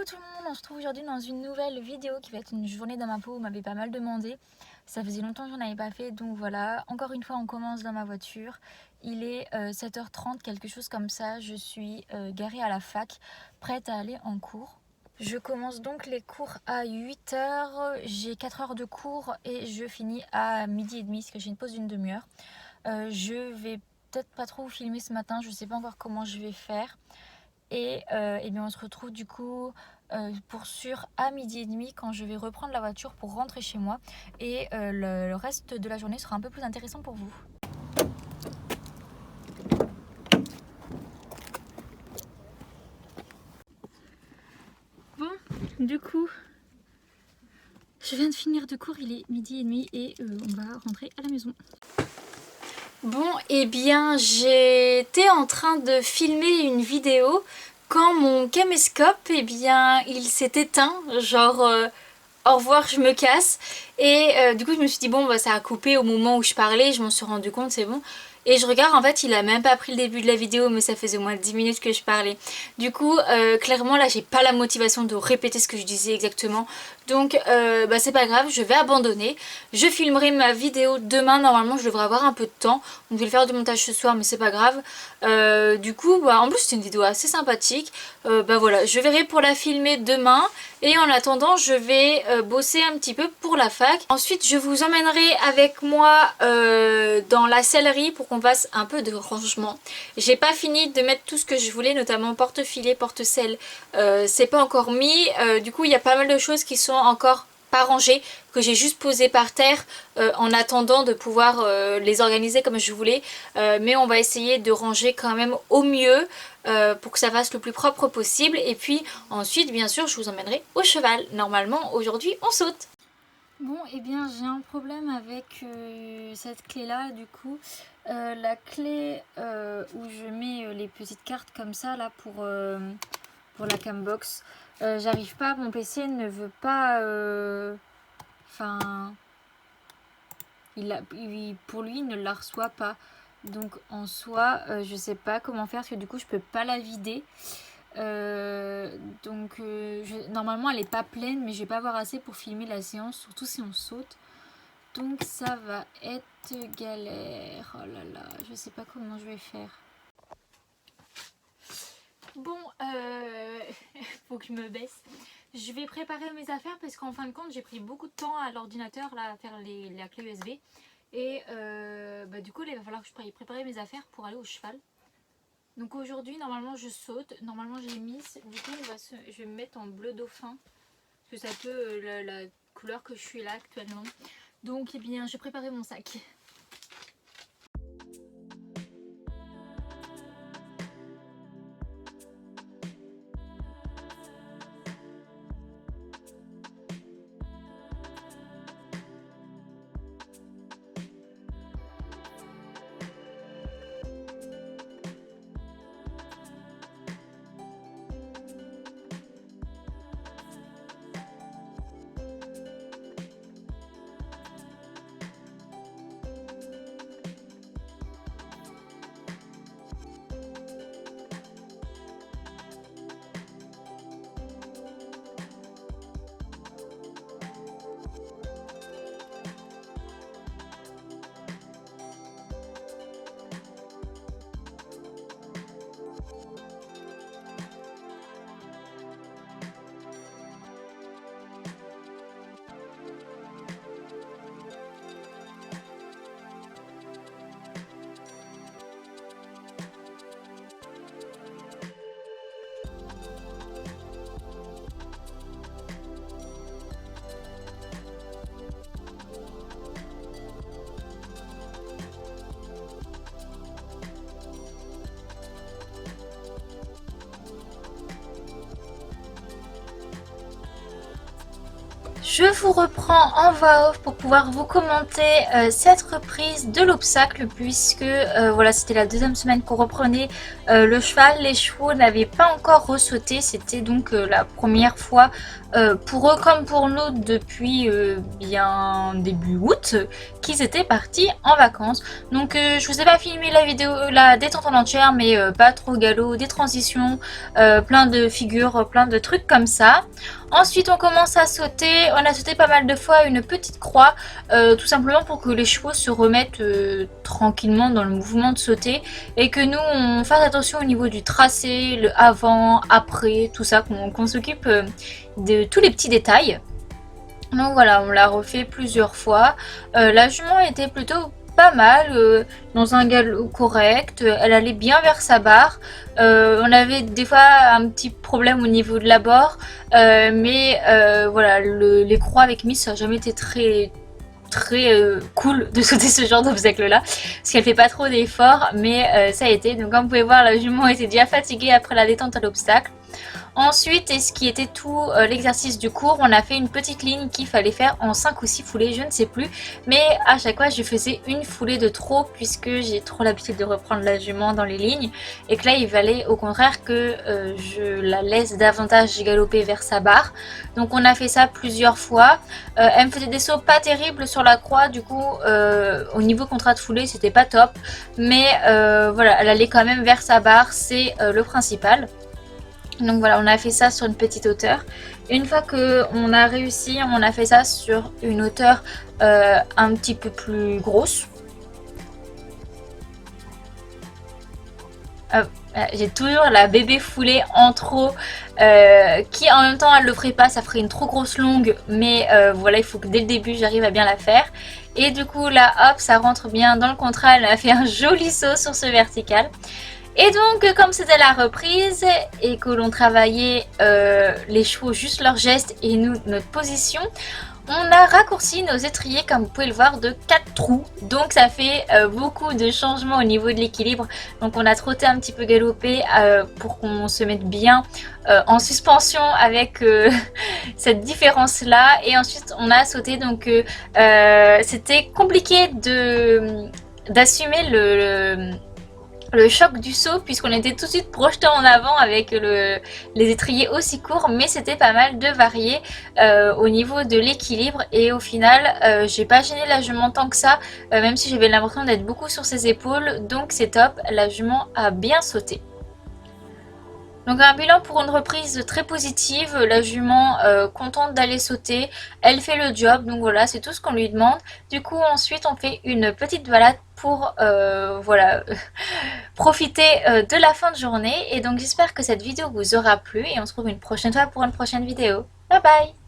tout le monde, on se retrouve aujourd'hui dans une nouvelle vidéo qui va être une journée dans ma peau. Vous m'avez pas mal demandé, ça faisait longtemps que j'en avais pas fait, donc voilà, encore une fois on commence dans ma voiture. Il est 7h30, quelque chose comme ça, je suis garée à la fac, prête à aller en cours. Je commence donc les cours à 8h, j'ai 4 heures de cours et je finis à 12h30 parce que j'ai une pause d'une demi-heure. Je vais peut-être pas trop filmer ce matin, je sais pas encore comment je vais faire. Et bien on se retrouve du coup pour sûr à 12h30 quand je vais reprendre la voiture pour rentrer chez moi. Et le reste de la journée sera un peu plus intéressant pour vous. Bon, du coup, je viens de finir de cours, il est 12h30 et on va rentrer à la maison. Bon, et bien j'étais en train de filmer une vidéo quand mon caméscope, eh bien il s'est éteint, genre au revoir je me casse. Et du coup je me suis dit bon bah ça a coupé au moment où je parlais, je m'en suis rendu compte, c'est bon. Et je regarde, en fait il a même pas pris le début de la vidéo, mais ça faisait au moins 10 minutes que je parlais. Du coup clairement là j'ai pas la motivation de répéter ce que je disais exactement. Donc bah c'est pas grave, je vais abandonner. Je filmerai ma vidéo demain, normalement je devrais avoir un peu de temps. Donc je vais le faire du montage ce soir, mais c'est pas grave. Du coup bah en plus c'était une vidéo assez sympathique. Bah voilà, je verrai pour la filmer demain. Et en attendant je vais bosser un petit peu pour la fac. Ensuite je vous emmènerai avec moi dans la sellerie pour qu'on fasse un peu de rangement. J'ai pas fini de mettre tout ce que je voulais, notamment porte-filet, porte-selle. C'est pas encore mis. Du coup il y a pas mal de choses qui sont encore pas rangées, que j'ai juste posées par terre en attendant de pouvoir les organiser comme je voulais. Mais on va essayer de ranger quand même au mieux pour que ça fasse le plus propre possible. Et puis ensuite bien sûr je vous emmènerai au cheval. Normalement aujourd'hui on saute. Bon et bien j'ai un problème avec cette clé là du coup. La clé où je mets les petites cartes comme ça là pour la cambox. J'arrive pas, mon PC ne veut pas... Enfin... pour lui, il ne la reçoit pas. Donc en soi, je sais pas comment faire parce que du coup, je peux pas la vider. Normalement, elle est pas pleine, mais je vais pas avoir assez pour filmer la séance, surtout si on saute. Donc ça va être galère. Oh là là, je sais pas comment je vais faire. Bon, faut que je me baisse. Je vais préparer mes affaires parce qu'en fin de compte, j'ai pris beaucoup de temps à l'ordinateur là à faire la clé USB. Et bah, du coup, là, il va falloir que je prépare mes affaires pour aller au cheval. Donc aujourd'hui, normalement, je saute. Normalement, j'ai mis. Du coup, je vais me mettre en bleu dauphin. Parce que c'est un peu la couleur que je suis là actuellement. Donc, eh bien, je vais préparer mon sac. Je vous reprends en voix off pour pouvoir vous commenter cette reprise de l'obstacle puisque voilà, c'était la deuxième semaine qu'on reprenait le cheval. Les chevaux n'avaient pas encore ressauté, c'était donc la première fois pour eux comme pour nous depuis bien début août qu'ils étaient partis en vacances. Donc je vous ai pas filmé la vidéo, la détente en entière, mais pas trop galop, des transitions, plein de figures, plein de trucs comme ça. Ensuite on commence à sauter, on a sauté pas mal de fois une petite croix, tout simplement pour que les chevaux se remettent tranquillement dans le mouvement de sauter et que nous on fasse attention au niveau du tracé, le avant, après, tout ça, qu'on s'occupe de tous les petits détails. Donc voilà, on l'a refait plusieurs fois. La jument était plutôt pas mal, dans un galop correct, elle allait bien vers sa barre. On avait des fois un petit problème au niveau de la barre, mais voilà, les croix avec Miss ça n'a jamais été très cool de sauter ce genre d'obstacle là parce qu'elle fait pas trop d'efforts, mais ça a été. Donc comme vous pouvez voir, la jument était déjà fatiguée après la détente à l'obstacle. Ensuite, et ce qui était tout l'exercice du cours, on a fait une petite ligne qu'il fallait faire en 5 ou 6 foulées, je ne sais plus. Mais à chaque fois, je faisais une foulée de trop puisque j'ai trop l'habitude de reprendre la jument dans les lignes. Et que là, il fallait au contraire que je la laisse davantage galoper vers sa barre. Donc on a fait ça plusieurs fois. Elle me faisait des sauts pas terribles sur la croix, du coup au niveau contrat de foulée, c'était pas top. Mais voilà, elle allait quand même vers sa barre, c'est le principal. Donc voilà, on a fait ça sur une petite hauteur. Une fois qu'on a réussi, on a fait ça sur une hauteur un petit peu plus grosse. J'ai toujours la bébé foulée en trop qui en même temps elle le ferait pas, ça ferait une trop grosse longue, mais voilà, il faut que dès le début j'arrive à bien la faire. Et du coup là hop, ça rentre bien dans le contrat, elle a fait un joli saut sur ce vertical. Et donc comme c'était la reprise et que l'on travaillait les chevaux juste leurs gestes et nous notre position, on a raccourci nos étriers comme vous pouvez le voir de 4 trous. Donc ça fait beaucoup de changements au niveau de l'équilibre. Donc on a trotté un petit peu galopé pour qu'on se mette bien en suspension avec cette différence là. Et ensuite on a sauté, donc c'était compliqué d'assumer le choc du saut puisqu'on était tout de suite projeté en avant avec les étriers aussi courts, mais c'était pas mal de varier au niveau de l'équilibre. Et au final j'ai pas gêné la jument tant que ça, même si j'avais l'impression d'être beaucoup sur ses épaules, donc c'est top, la jument a bien sauté. Donc un bilan pour une reprise très positive, la jument contente d'aller sauter, elle fait le job, donc voilà, c'est tout ce qu'on lui demande. Du coup ensuite on fait une petite balade pour voilà, profiter de la fin de journée. Et donc j'espère que cette vidéo vous aura plu et on se retrouve une prochaine fois pour une prochaine vidéo. Bye bye!